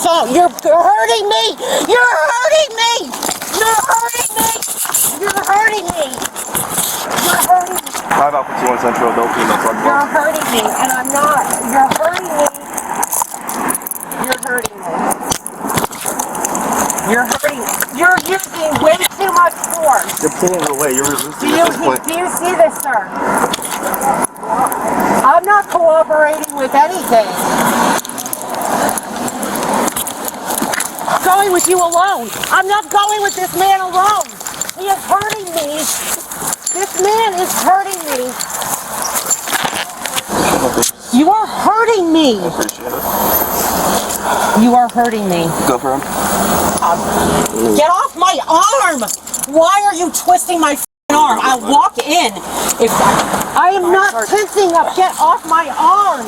assault. You're hurting me. You're hurting me. You're hurting me. You're hurting me. You're hurting me. 5 Alpha 2 on Central, adult female drug You're hurting me, and I'm not. You're hurting me. You're hurting me. You're hurting me. You're using way too much force. You're pulling away. You're resisting at this point. Do you see this, sir? I'm not cooperating with anything. I'm going with you alone. I'm not going with this man alone. He is hurting me. This man is hurting me. You are hurting me. I appreciate it. You are hurting me. Go for him. Get off my arm! Why are you twisting my arm? I'll walk in. I am not tensing up. Get off my arm!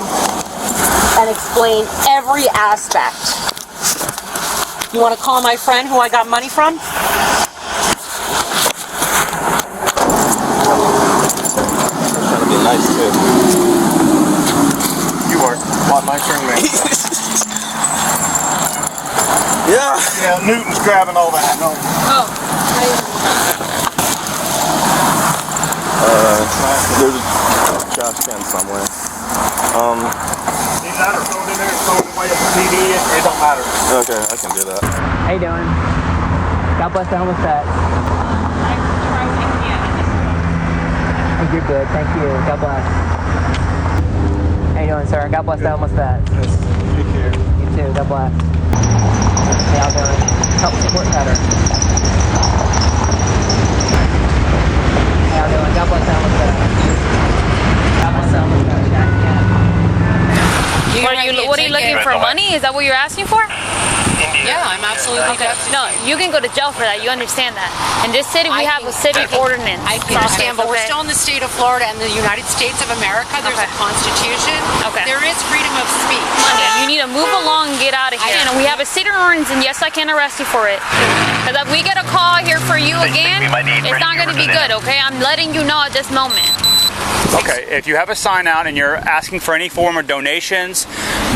And explain every aspect. You want to call my friend who I got money from? Trying to be nice too. You are. Want my turn, man? Yeah. Yeah, Newton's grabbing all that. No. Oh. There's a trash can somewhere. Either that or throw it in there and throw it away at the PD. It don't matter. Okay, I can do that. How you doing? God bless the homeless vets. You're good, thank you. God bless. How you doing, sir? God bless the homeless vets. Yes. Take care. You too. God bless. How y'all doing? Help support better. How y'all doing? God bless the homeless vets. God bless the homeless vets. What are you looking for? Money? Is that what you're asking for? Yeah, I'm absolutely. Okay. No, you can go to jail for that. You understand that. In this city, we have a civic ordinance. I can understand, but we're still in the state of Florida and the United States of America. There's a constitution. Okay. There is freedom of speech. You need to move along and get out of here. And we have a city ordinance, and yes, I can arrest you for it. Because if we get a call here for you again, it's not going to be good, okay? I'm letting you know at this moment. Okay, if you have a sign out and you're asking for any form of donations,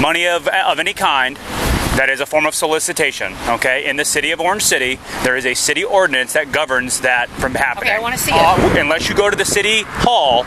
money of any kind, that is a form of solicitation, okay? In the city of Orange City, there is a city ordinance that governs that from happening. Okay, I want to see it. Unless you go to the city hall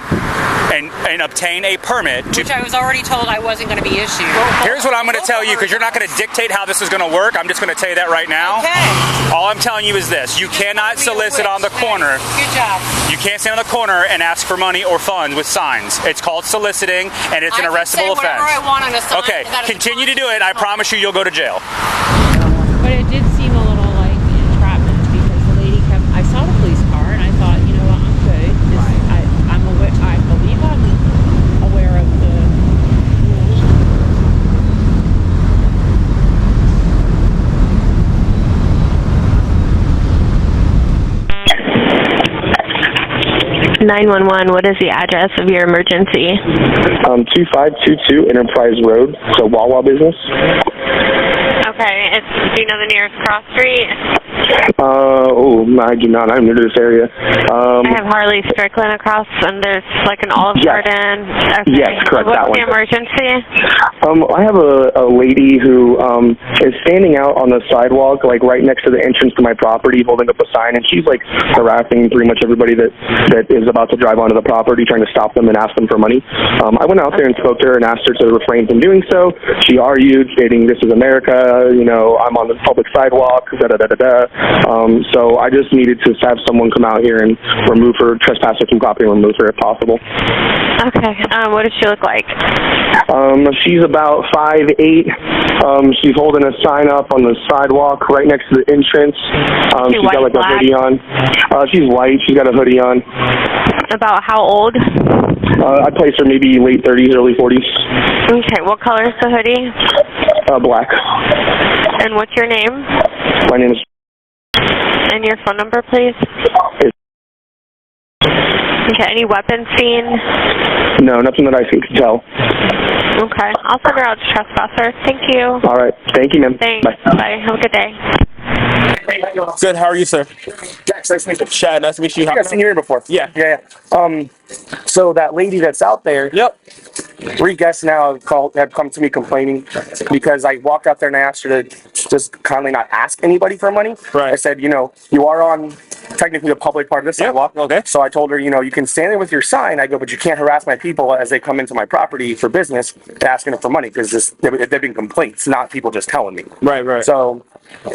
and obtain a permit. Which I was already told I wasn't going to be issued. Here's what I'm going to tell you, because you're not going to dictate how this is going to work. I'm just going to tell you that right now. Okay. All I'm telling you is this. You cannot solicit on the corner. Good job. You can't stand on the corner and ask for money or funds with signs. It's called soliciting, and it's an arrestable offense. I want on a sign. Okay, continue to do it. I promise you, you'll go to jail. But it did seem a little like entrapment because the lady kept. I saw the police car and I thought, you know what, I'm good. I'm aware. I believe I'm aware of the rules. 911, what is the address of your emergency? 2522 Enterprise Road, so Wawa business. Okay, do you know the nearest cross street? I do not. I'm new to this area. I have Harley Strickland across, and there's like an Olive Garden. Okay. Yes, correct. What's that one. the emergency? I have a lady who is standing out on the sidewalk, like right next to the entrance to my property, holding up a sign, and she's like harassing pretty much everybody that is about to drive onto the property, trying to stop them and ask them for money. I went out there and spoke to her and asked her to refrain from doing so. She argued, stating, "This is America, you know, I'm on the public sidewalk, da-da-da-da-da." So I just needed to have someone come out here and remove her, trespass her from property and remove her if possible. Okay. What does she look like? She's about 5'8". She's holding a sign up on the sidewalk right next to the entrance. She's got like a hoodie on. She's white. She's got a hoodie on. About how old? I'd place her maybe late 30s, early 40s. Okay. What color is the hoodie? Black. And what's your name? My name is... And your phone number, please? Okay, any weapons seen? No, nothing that I can tell. Okay, I'll send her out to trespasser. Thank you. All right, thank you, ma'am. Thanks. Bye. Bye. Have a good day. Good, how are you, sir? Jax, nice to meet you. Chad, nice to meet you. I've seen you here before. Yeah. So that lady that's out there, 3 guests now have come to me complaining because I walked out there and I asked her to just kindly not ask anybody for money. Right. I said, you know, you are on technically the public part of the sidewalk. Okay. So I told her, you know, you can stand there with your sign. I go, but you can't harass my people as they come into my property for business asking them for money because they've been complaints, not people just telling me. Right. So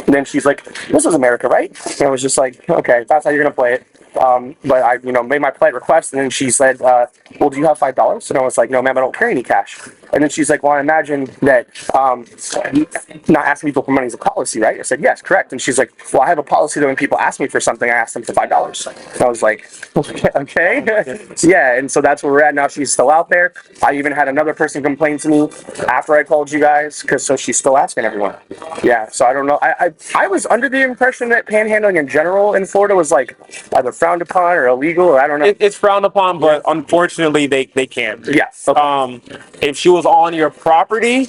then she's like, this is America, right? And I was just like, okay, that's how you're going to play it. But I, you know, made my polite request, and then she said, well, do you have $5? And I was like, no, ma'am, I don't carry any cash. And then she's like, well, I imagine that not asking people for money is a policy, right? I said, yes, correct. And she's like, well, I have a policy that when people ask me for something, I ask them for $5. And I was like, okay. Yeah, and so that's where we're at now. She's still out there. I even had another person complain to me after I called you guys, because so she's still asking everyone. Yeah, so I don't know. I was under the impression that panhandling in general in Florida was like either frowned upon or illegal, or I don't know. It's frowned upon, but unfortunately they can't. Yeah. Okay. If she was on your property,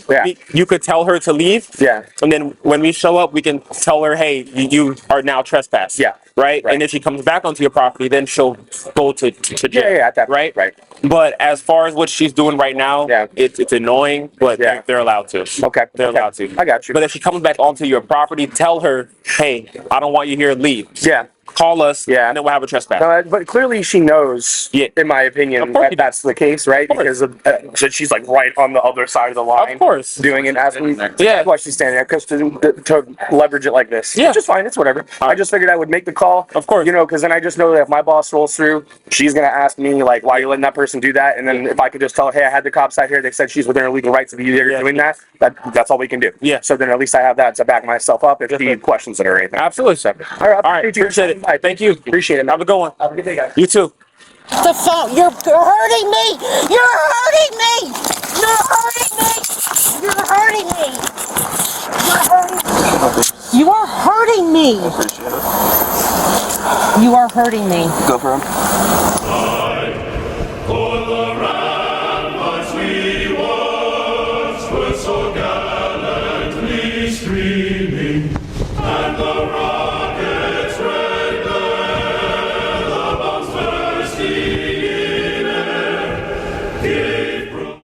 you could tell her to leave. Yeah. And then when we show up, we can tell her, hey, you are now trespassing. Yeah. Right? And if she comes back onto your property, then she'll go to jail. Yeah, at that right? Right. But as far as what she's doing right now, it's annoying, but they're allowed to. Okay. They're allowed to. I got you. But if she comes back onto your property, tell her, hey, I don't want you here, leave. Yeah. Call us, and then we'll have a trespass. No, but clearly she knows, in my opinion, that that's the case, right? Because that she's like right on the other side of the line. Of course. Doing it as we, that's why she's standing there, because to leverage it like this. Yeah. Which is fine, it's whatever. I just figured I would make the call. Of course. You know, because then I just know that if my boss rolls through, she's going to ask me, like, why are you letting that person do that? And then if I could just tell her, hey, I had the cops out here, they said she's within her legal right to be there doing that's all we can do. Yeah. So then at least I have that to back myself up if she questions it or anything. Absolutely. So, all right, appreciate it. Thank you. Appreciate it. Have a good one. Have a good day, guys. You too. The phone. You're hurting me. You're hurting me. You're hurting me. You're hurting me. You're hurting me. You are hurting me. You are hurting me. Go for him. For the ram as we once were so